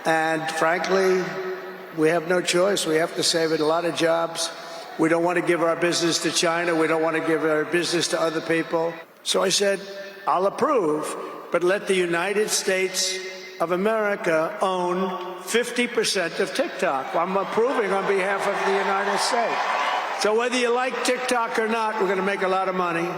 And frankly, we have no choice. We have to save it. A lot of jobs. We don't want to give our business to China. We don't want to give our business to other people. So I said, I'll approve, but let the United States of America own 50% of TikTok. I'm approving on behalf of the United States. So whether you like TikTok or not, we're going to make a lot of money.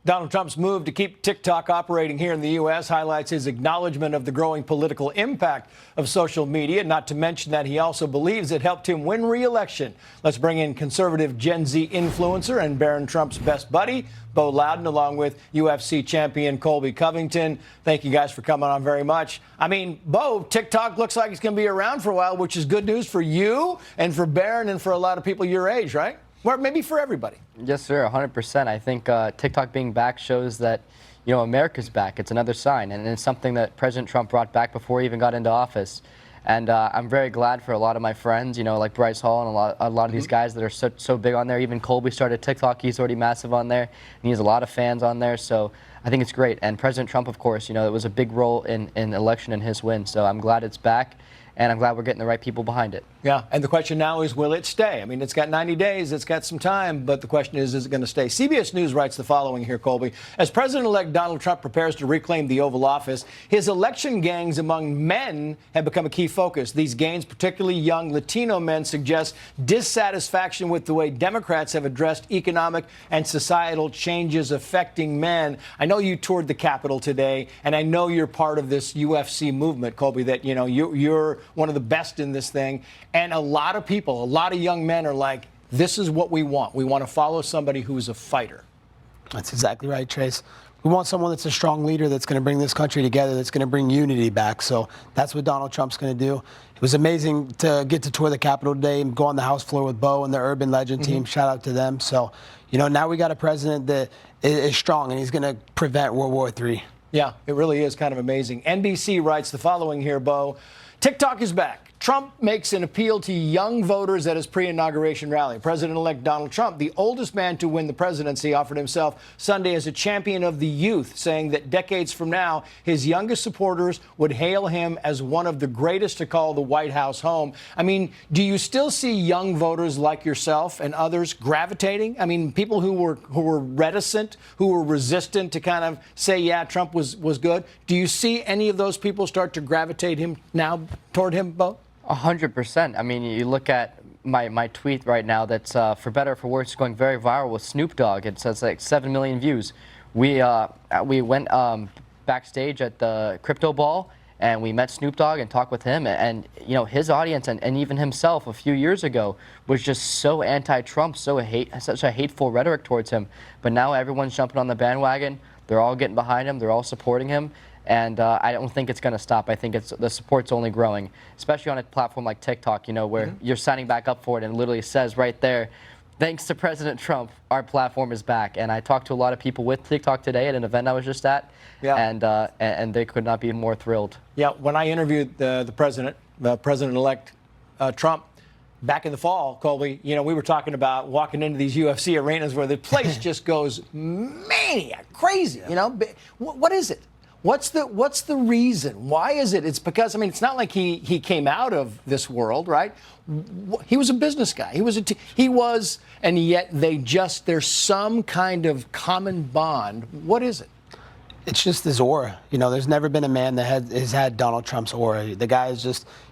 Donald Trump's move to keep TikTok operating here in the U.S. highlights his acknowledgement of the growing political impact of social media, not to mention that he also believes it helped him win re-election. Let's bring in conservative Gen Z influencer and Barron Trump's best buddy, Bo Loudon, along with UFC champion Colby Covington. Thank you guys for coming on very much. I mean, Bo, TikTok looks like it's going to be around for a while, which is good news for you and for Barron and for a lot of people your age, right? Or maybe for everybody. Yes, sir, 100%. I think TikTok being back shows that, America's back. It's another sign, and it's something that President Trump brought back before he even got into office. And I'm very glad for a lot of my friends, like Bryce Hall and a lot of these guys that are so big on there. Even Colby started TikTok. He's already massive on there, and he has a lot of fans on there. So I think it's great. And President Trump, of course, it was a big role in election and his win. So I'm glad it's back, and I'm glad we're getting the right people behind it. Yeah, and the question now is, will it stay? I mean, it's got 90 days, it's got some time, but the question is it going to stay? CBS News writes the following here, Colby. As President-elect Donald Trump prepares to reclaim the Oval Office, his election gangs among men have become a key focus. These gangs, particularly young Latino men, suggest dissatisfaction with the way Democrats have addressed economic and societal changes affecting men. I know you toured the Capitol today, and I know you're part of this UFC movement, Colby, that, you're one of the best in this thing. And a lot of people, a lot of young men are like, this is what we want. We want to follow somebody who's a fighter. That's exactly right, Trace. We want someone that's a strong leader that's going to bring this country together, that's going to bring unity back. So that's what Donald Trump's going to do. It was amazing to get to tour the Capitol today and go on the House floor with Bo and the Urban Legend team. Shout out to them. So, now we got a president that is strong, and he's going to prevent World War III. Yeah, it really is kind of amazing. NBC writes the following here, Bo. TikTok is back. Trump makes an appeal to young voters at his pre-inauguration rally. President-elect Donald Trump, the oldest man to win the presidency, offered himself Sunday as a champion of the youth, saying that decades from now, his youngest supporters would hail him as one of the greatest to call the White House home. I mean, do you still see young voters like yourself and others gravitating? I mean, people who were reticent, who were resistant to kind of say, yeah, Trump was good. Do you see any of those people start to gravitate toward him, Bo? 100%. I mean, you look at my tweet right now that's, for better or for worse, going very viral with Snoop Dogg. It says like 7 million views. We went backstage at the crypto ball, and we met Snoop Dogg and talked with him. And his audience and even himself a few years ago was just so anti-Trump, such a hateful rhetoric towards him. But now everyone's jumping on the bandwagon. They're all getting behind him. They're all supporting him. And I don't think it's going to stop. I think the support's only growing, especially on a platform like TikTok, where you're signing back up for it and it literally says right there, thanks to President Trump, our platform is back. And I talked to a lot of people with TikTok today at an event I was just at, and they could not be more thrilled. Yeah, when I interviewed the President-elect Trump, back in the fall, Colby, we were talking about walking into these UFC arenas where the place just goes maniac, crazy. What is it? What's the reason? Why is it? It's because, it's not like he came out of this world, right? He was a business guy. He was, and yet there's some kind of common bond. What is it? It's just his aura. There's never been a man that has had Donald Trump's aura. The guy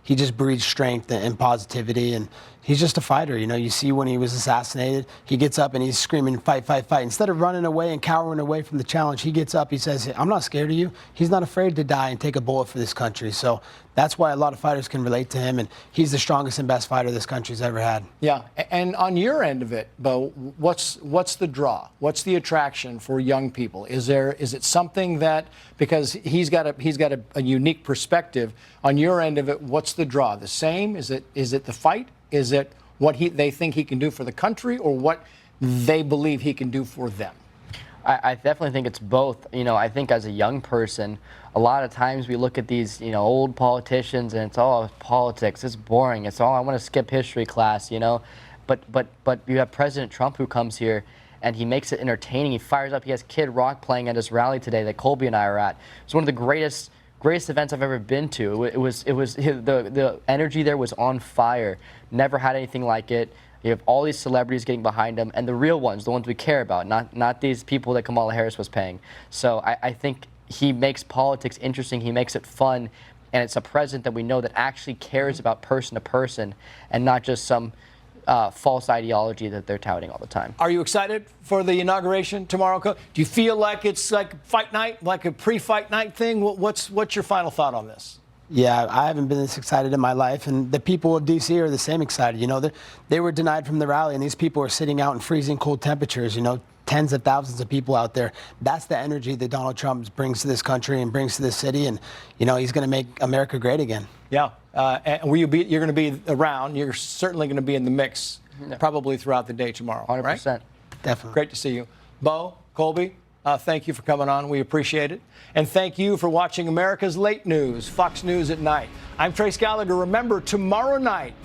he just breathes strength and positivity, and he's just a fighter. You see when he was assassinated, he gets up and he's screaming, fight, fight, fight. Instead of running away and cowering away from the challenge, he gets up, he says, I'm not scared of you. He's not afraid to die and take a bullet for this country. So that's why a lot of fighters can relate to him, and he's the strongest and best fighter this country's ever had. Yeah, and on your end of it, Bo, what's the draw? What's the attraction for young people? Is it something that, because he's got a unique perspective, on your end of it, what's the draw? The same? Is it the fight? Is it what they think he can do for the country, or what they believe he can do for them? I definitely think it's both. I think as a young person, a lot of times we look at these, old politicians, and it's all politics. It's boring. It's all, I want to skip history class, But you have President Trump who comes here, and he makes it entertaining. He fires up. He has Kid Rock playing at his rally today that Colby and I are at. It's one of the greatest greatest events I've ever been to. The energy there was on fire. Never had anything like it. You have all these celebrities getting behind him, and the real ones, the ones we care about, not these people that Kamala Harris was paying. So I think he makes politics interesting. He makes it fun, and it's a president that we know that actually cares about person to person and not just some false ideology that they're touting all the time. Are you excited for the inauguration tomorrow? Do you feel like it's like fight night, like a pre-fight night thing? What's your final thought on this? Yeah, I haven't been this excited in my life, and the people of D.C. are the same excited. You know, they were denied from the rally, and these people are sitting out in freezing cold temperatures, you know, tens of thousands of people out there. That's the energy that Donald Trump brings to this country and brings to this city, and, you know, he's going to make America great again. Yeah, and you're going to be around. You're certainly going to be in the mix probably throughout the day tomorrow, 100%. right? Definitely. Great to see you. Bo, Colby, thank you for coming on. We appreciate it. And thank you for watching America's Late News, Fox News at Night. I'm Trace Gallagher. Remember, tomorrow night,